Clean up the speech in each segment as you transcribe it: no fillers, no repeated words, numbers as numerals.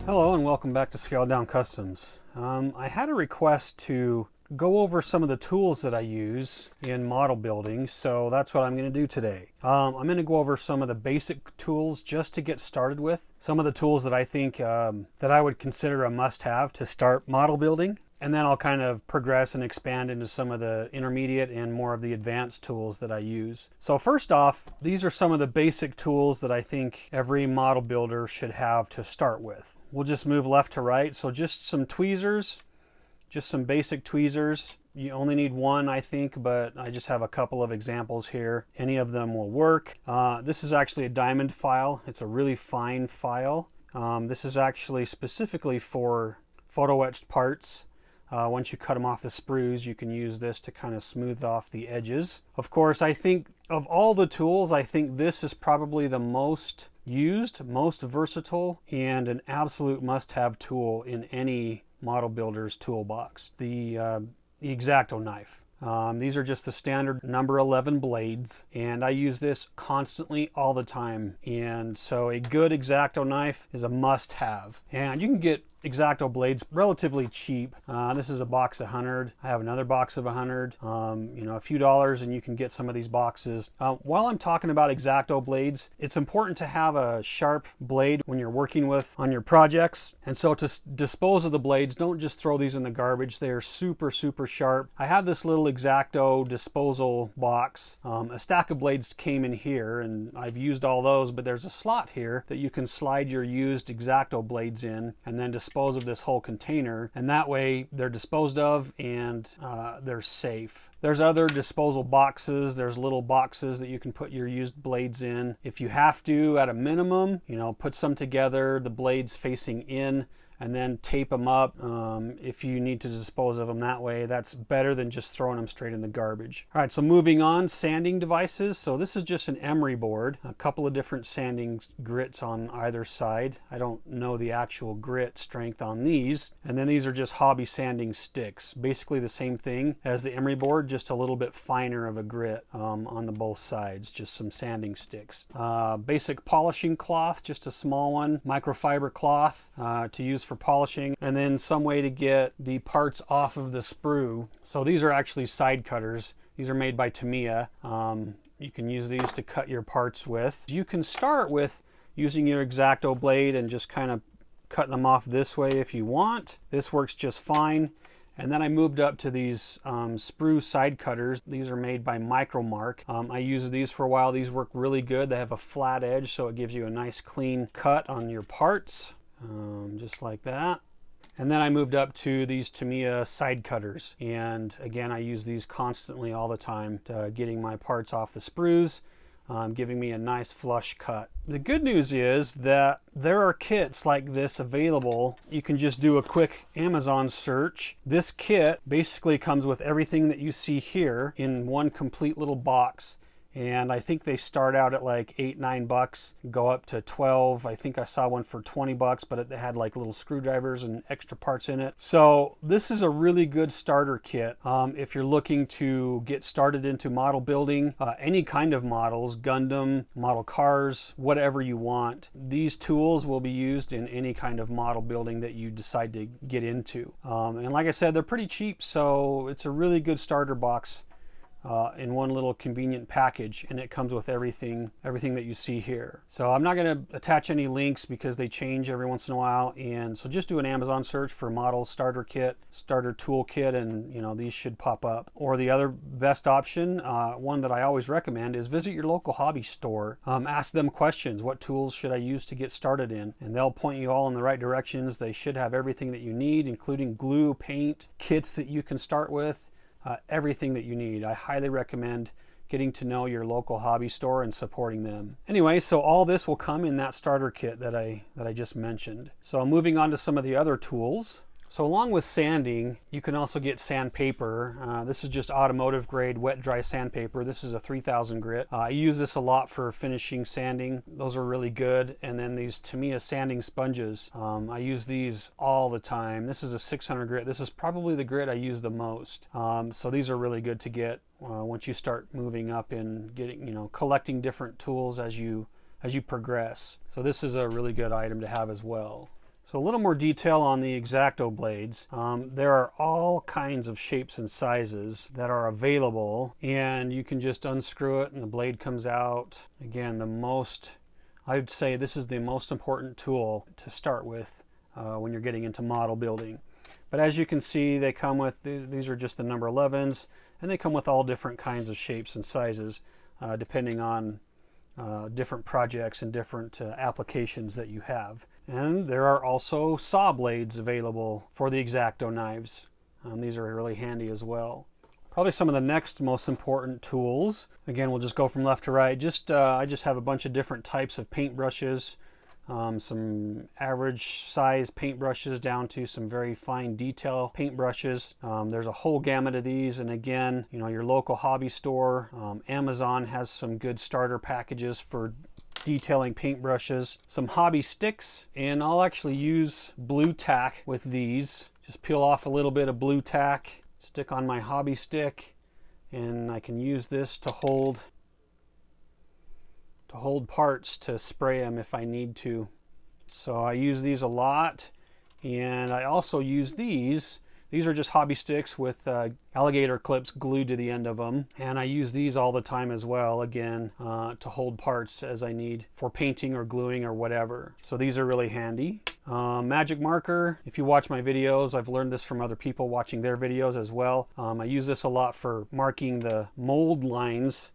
Hello and welcome back to Scaled Down Customs. I had a request to go over some of the tools that I use in model building, so that's what I'm going to do today. I'm going to go over some of the basic tools just to get started with, some of the tools that I think that I would consider a must-have to start model building. And then I'll kind of progress and expand into some of the intermediate and more of the advanced tools that I use. So first off, these are some of the basic tools that I think every model builder should have to start with. We'll just move left to right. So just some tweezers, just some basic tweezers. You only need one, I think, but I just have a couple of examples here. Any of them will work. This is actually a diamond file. It's a really fine file. This is actually specifically for photo etched parts. Once you cut them off the sprues, you can use this to kind of smooth off the edges. Of course, I think of all the tools, I think this is probably the most used, most versatile, and an absolute must-have tool in any model builder's toolbox. The X-Acto knife. These are just the standard number 11 blades, and I use this constantly all the time. And so a good X-Acto knife is a must-have. And you can get X-Acto blades relatively cheap. This is a box of 100. I have another box of 100. A few dollars and you can get some of these boxes. While I'm talking about X-Acto blades, it's important to have a sharp blade when you're working with on your projects. And so to dispose of the blades, don't just throw these in the garbage. They are super, super sharp. I have this little X-Acto disposal box. A stack of blades came in here and I've used all those, but there's a slot here that you can slide your used X-Acto blades in and then dispose of this whole container, and that way they're disposed of and they're safe. There's other disposal boxes. There's little boxes that you can put your used blades in. If you have to, at a minimum, put some together, the blades facing in, and then tape them up if you need to dispose of them that way. That's better than just throwing them straight in the garbage. All right, so moving on, sanding devices. So this is just an emery board, a couple of different sanding grits on either side. I don't know the actual grit strength on these. And then these are just hobby sanding sticks. Basically the same thing as the emery board, just a little bit finer of a grit on the both sides, just some sanding sticks. Basic polishing cloth, just a small one, microfiber cloth to use for polishing, and then some way to get the parts off of the sprue. So these are actually side cutters. These are made by Tamiya. You can use these to cut your parts with. You can start with using your X-Acto blade and just kind of cutting them off this way if you want. This works just fine. And then I moved up to these sprue side cutters. These are made by Micromark. I used these for a while. These work really good. They have a flat edge, so it gives you a nice clean cut on your parts. Just like that. And then I moved up to these Tamiya side cutters, and again I use these constantly all the time to getting my parts off the sprues, giving me a nice flush cut. The good news is that there are kits like this available. You can just do a quick Amazon search. This kit basically comes with everything that you see here in one complete little box. And I think they start out at like $8-9, go up to 12. I think I saw one for $20, but it had like little screwdrivers and extra parts in it. So this is a really good starter kit if you're looking to get started into model building, any kind of models, Gundam, model cars, whatever you want. These tools will be used in any kind of model building that you decide to get into. And like I said, they're pretty cheap, so it's a really good starter box. In one little convenient package, and it comes with everything that you see here. So I'm not going to attach any links because they change every once in a while, and so just do an Amazon search for model starter kit, starter toolkit, and these should pop up. Or the other best option, one that I always recommend, is visit your local hobby store. Ask them questions. What tools should I use to get started in? And they'll point you all in the right directions. They should have everything that you need, including glue, paint, kits that you can start with. Everything that you need. I highly recommend getting to know your local hobby store and supporting them. Anyway, so all this will come in that starter kit that I just mentioned. So moving on to some of the other tools. So along with sanding, you can also get sandpaper. This is just automotive grade wet dry sandpaper. This is a 3000 grit. I use this a lot for finishing sanding. Those are really good. And then these Tamiya sanding sponges. I use these all the time. This is a 600 grit. This is probably the grit I use the most. So these are really good to get once you start moving up and getting, collecting different tools as you progress. So this is a really good item to have as well. So a little more detail on the X-Acto blades. There are all kinds of shapes and sizes that are available, and you can just unscrew it and the blade comes out. Again, I'd say this is the most important tool to start with when you're getting into model building. But as you can see, they come with, these are just the number 11s, and they come with all different kinds of shapes and sizes depending on different projects and different applications that you have. And there are also saw blades available for the X-Acto knives. These are really handy as well. Probably some of the next most important tools. Again, we'll just go from left to right. I just have a bunch of different types of paint brushes. Some average size paint brushes down to some very fine detail paint brushes. There's a whole gamut of these, and again, your local hobby store, Amazon has some good starter packages for detailing paintbrushes. Some hobby sticks, and I'll actually use blue tack with these. Just peel off a little bit of blue tack, stick on my hobby stick, and I can use this to hold parts to spray them if I need to. So I use these a lot, and I also use these. These are just hobby sticks with alligator clips glued to the end of them, and I use these all the time as well, again, to hold parts as I need for painting or gluing or whatever. So these are really handy. Magic marker, if you watch my videos, I've learned this from other people watching their videos as well. I use this a lot for marking the mold lines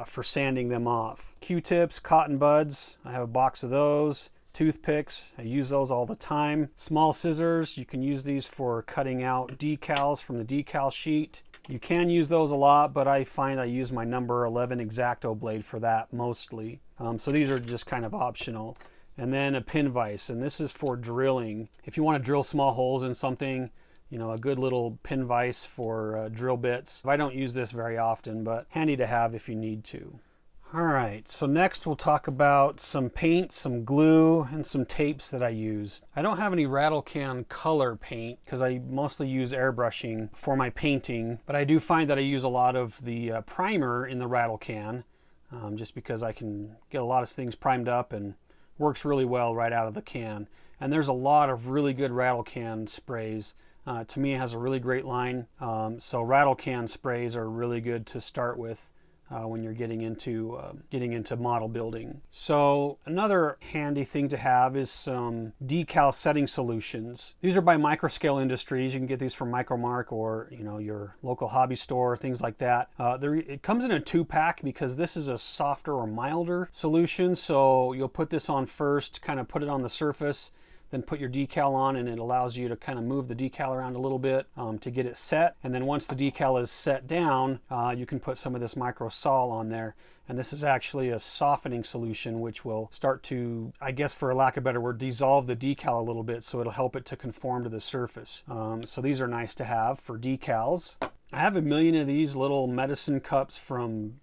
for sanding them off. Q-tips, cotton buds, I have a box of those. Toothpicks, I use those all the time. Small scissors, you can use these for cutting out decals from the decal sheet. You can use those a lot, but I find I use my number 11 X-Acto blade for that mostly. So these are just kind of optional. And then a pin vise, and this is for drilling. If you want to drill small holes in something, a good little pin vise for drill bits. I don't use this very often, but handy to have if you need to. All right, so next we'll talk about some paint, some glue, and some tapes that I use. I don't have any rattle can color paint because I mostly use airbrushing for my painting, but I do find that I use a lot of the primer in the rattle can just because I can get a lot of things primed up and works really well right out of the can. And there's a lot of really good rattle can sprays. To me, it has a really great line. So rattle can sprays are really good to start with when you're getting into model building. So another handy thing to have is some decal setting solutions. These are by Microscale Industries. You can get these from Micromark or your local hobby store, things like that. It comes in a 2-pack because this is a softer or milder solution. So you'll put this on first, kind of put it on the surface, then put your decal on, and it allows you to kind of move the decal around a little bit to get it set. And then once the decal is set down, you can put some of this micro sol on there. And this is actually a softening solution which will start to, I guess for a lack of a better word, dissolve the decal a little bit, so it'll help it to conform to the surface. So these are nice to have for decals. I have a million of these little medicine cups from,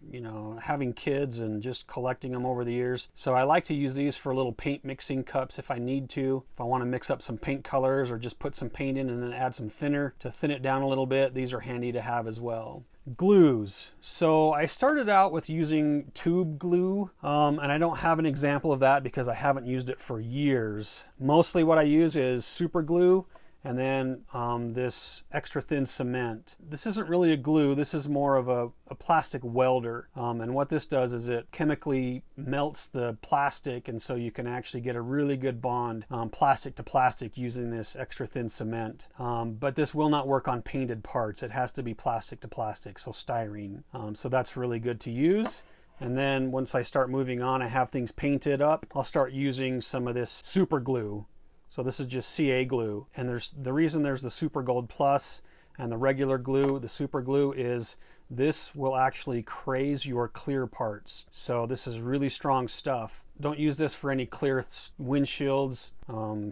having kids and just collecting them over the years. So I like to use these for little paint mixing cups if I need to. If I want to mix up some paint colors or just put some paint in and then add some thinner to thin it down a little bit, these are handy to have as well. Glues. So I started out with using tube glue, and I don't have an example of that because I haven't used it for years. Mostly what I use is super glue, and then this extra thin cement. This isn't really a glue, this is more of a plastic welder. And what this does is it chemically melts the plastic, and so you can actually get a really good bond plastic to plastic using this extra thin cement. But this will not work on painted parts. It has to be plastic to plastic, so styrene. So that's really good to use. And then once I start moving on, I have things painted up, I'll start using some of this super glue. So this is just CA glue, and the reason there's the Super Gold Plus and the regular glue, the super glue, is this will actually craze your clear parts. So this is really strong stuff. Don't use this for any clear windshields,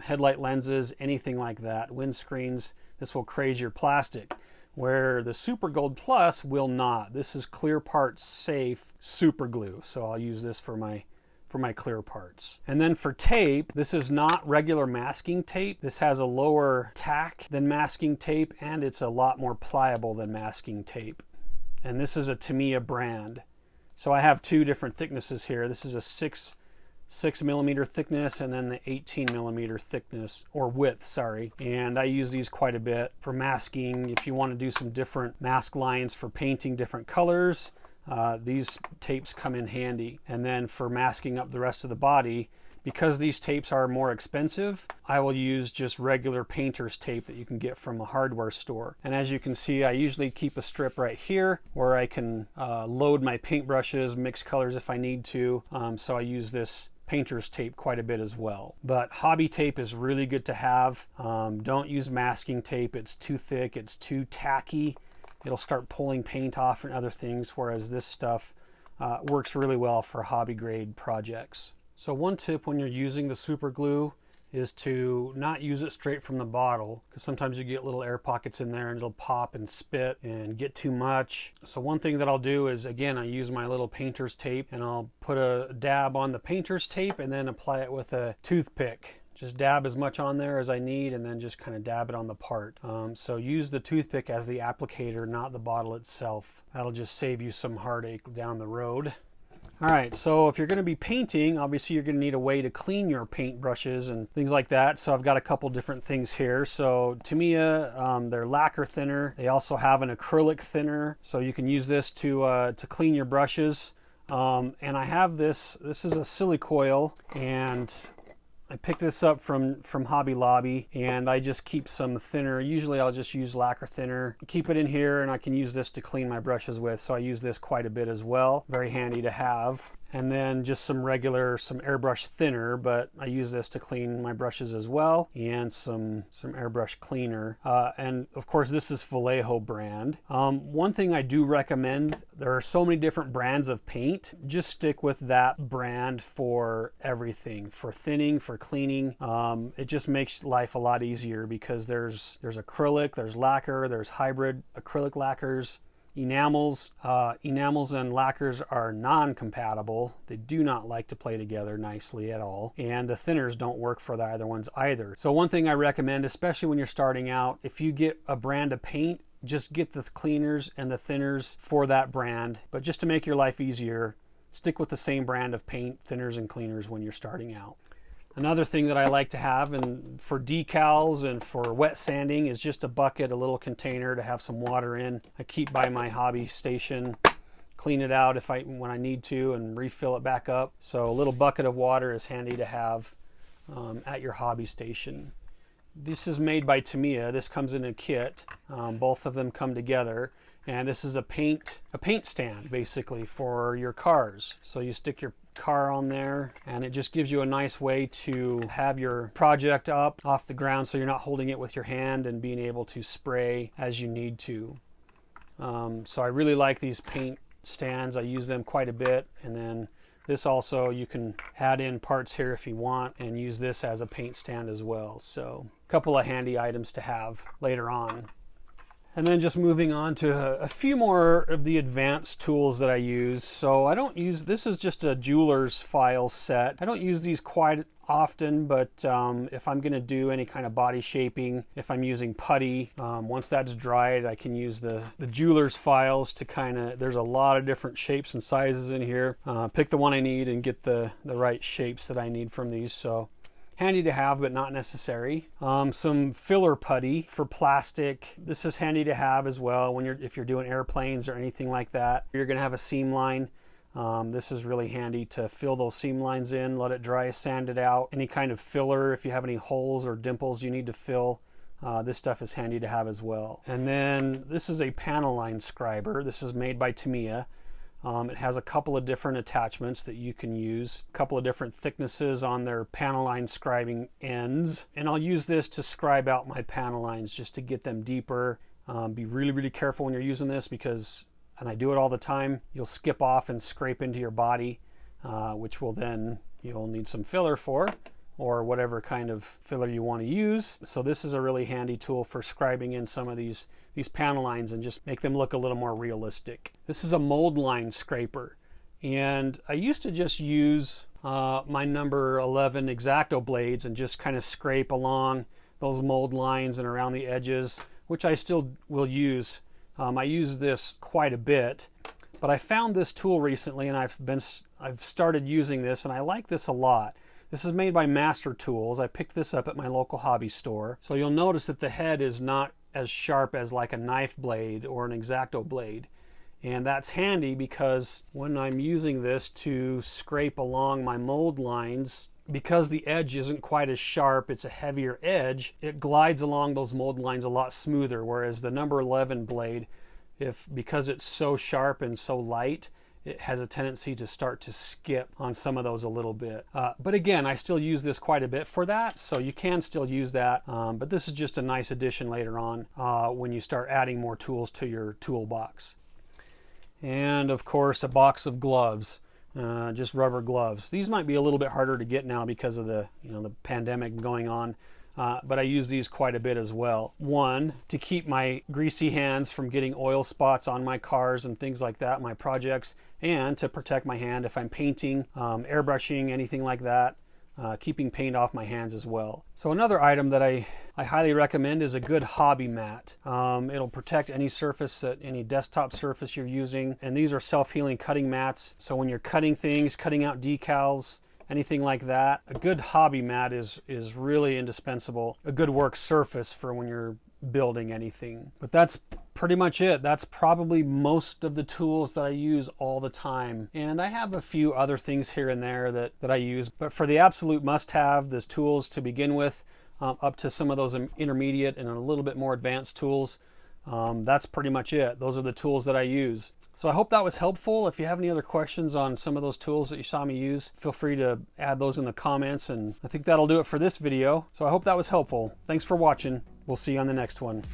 headlight lenses, anything like that, windscreens. This will craze your plastic, where the Super Gold Plus will not. This is clear parts safe super glue. So I'll use this for my clear parts. And then for tape, this is not regular masking tape. This has a lower tack than masking tape, and it's a lot more pliable than masking tape. And this is a Tamiya brand. So I have two different thicknesses here. This is a 6 6mm thickness and then the 18mm thickness, or width, sorry. And I use these quite a bit for masking. If you want to do some different mask lines for painting different colors, these tapes come in handy. And then for masking up the rest of the body, because these tapes are more expensive, I will use just regular painter's tape that you can get from a hardware store. And as you can see, I usually keep a strip right here where I can load my paintbrushes, mix colors if I need to. So I use this painter's tape quite a bit as well. But hobby tape is really good to have. Don't use masking tape. It's too thick, it's too tacky. It'll start pulling paint off and other things, whereas this stuff works really well for hobby grade projects. So one tip when you're using the super glue is to not use it straight from the bottle, because sometimes you get little air pockets in there and it'll pop and spit and get too much. So one thing that I'll do is, again, I use my little painter's tape and I'll put a dab on the painter's tape and then apply it with a toothpick. Just dab as much on there as I need and then just kind of dab it on the part. So use the toothpick as the applicator, not the bottle itself. That'll just save you some heartache down the road. All right, so if you're going to be painting, obviously you're going to need a way to clean your paint brushes and things like that. So I've got a couple different things here. So Tamiya, they're lacquer thinner. They also have an acrylic thinner, so you can use this to clean your brushes. And I have this is a silicoil, and I picked this up from Hobby Lobby, and I just keep some thinner. Usually I'll just use lacquer thinner, keep it in here, and I can use this to clean my brushes with. So I use this quite a bit as well. Very handy to have. And then just some airbrush thinner, but I use this to clean my brushes as well, and some airbrush cleaner. And of course this is Vallejo brand. One thing I do recommend, there are so many different brands of paint. Just stick with that brand for everything, for thinning, for cleaning. It just makes life a lot easier, because there's acrylic, there's lacquer, there's hybrid acrylic lacquers, enamels. Enamels and lacquers are non-compatible. They do not like to play together nicely at all, and the thinners don't work for the other ones either. So one thing I recommend, especially when you're starting out, if you get a brand of paint, just get the cleaners and the thinners for that brand. But just to make your life easier, stick with the same brand of paint, thinners and cleaners when you're starting out. Another thing that I like to have, and for decals and for wet sanding, is just a bucket, a little container to have some water in. I keep by my hobby station, clean it out when I need to, and refill it back up. So a little bucket of water is handy to have at your hobby station. This is made by Tamiya. This comes in a kit. Both of them come together. And this is a paint stand, basically, for your cars. So you stick your car on there, and it just gives you a nice way to have your project up off the ground, so you're not holding it with your hand, and being able to spray as you need to. So I really like these paint stands. I use them quite a bit. And then this also, you can add in parts here if you want, and use this as a paint stand as well. So a couple of handy items to have later on. And then just moving on to a few more of the advanced tools that I use. So I don't use, this is just a jeweler's file set. I don't use these quite often, but if I'm gonna do any kind of body shaping, if I'm using putty, once that's dried, I can use the jeweler's files to there's a lot of different shapes and sizes in here. Pick the one I need and get the right shapes that I need from these. So handy to have, but not necessary. Some filler putty for plastic. This is handy to have as well if you're doing airplanes or anything like that. You're gonna have a seam line. This is really handy to fill those seam lines in, let it dry, sand it out. Any kind of filler, if you have any holes or dimples you need to fill, this stuff is handy to have as well. And then this is a panel line scriber. This is made by Tamiya. It has a couple of different attachments that you can use, a couple of different thicknesses on their panel line scribing ends. And I'll use this to scribe out my panel lines just to get them deeper. Be really, really careful when you're using this, because, and I do it all the time, you'll skip off and scrape into your body, which will then, you'll need some filler for, or whatever kind of filler you want to use. So this is a really handy tool for scribing in some of these panel lines and just make them look a little more realistic. This is a mold line scraper, and I used to just use my number 11 X-Acto blades and just kind of scrape along those mold lines and around the edges, which I still will use. I use this quite a bit, But I found this tool recently, and I've started using this, and I like this a lot. This is made by Master Tools. I picked this up at my local hobby store. So you'll notice that the head is not as sharp as like a knife blade or an X-Acto blade. And that's handy because when I'm using this to scrape along my mold lines, because the edge isn't quite as sharp, it's a heavier edge, it glides along those mold lines a lot smoother. Whereas the number 11 blade, because it's so sharp and so light, it has a tendency to start to skip on some of those a little bit. But again, I still use this quite a bit for that, so you can still use that. But this is just a nice addition later on when you start adding more tools to your toolbox. And of course, a box of gloves, just rubber gloves. These might be a little bit harder to get now because of the pandemic going on. But I use these quite a bit as well. One, to keep my greasy hands from getting oil spots on my cars and things like that, my projects, and to protect my hand if I'm painting, airbrushing, anything like that, keeping paint off my hands as well. So another item that I highly recommend is a good hobby mat. It'll protect any surface, any desktop surface you're using. And these are self-healing cutting mats. So when you're cutting things, cutting out decals, anything like that, a good hobby mat is really indispensable. A good work surface for when you're building anything. But that's pretty much it. That's probably most of the tools that I use all the time. And I have a few other things here and there that I use. But for the absolute must-have, there's tools to begin with, up to some of those intermediate and a little bit more advanced tools. That's pretty much it. Those are the tools that I use. So I hope that was helpful. If you have any other questions on some of those tools that you saw me use, feel free to add those in the comments. And I think that'll do it for this video. So I hope that was helpful. Thanks for watching. We'll see you on the next one.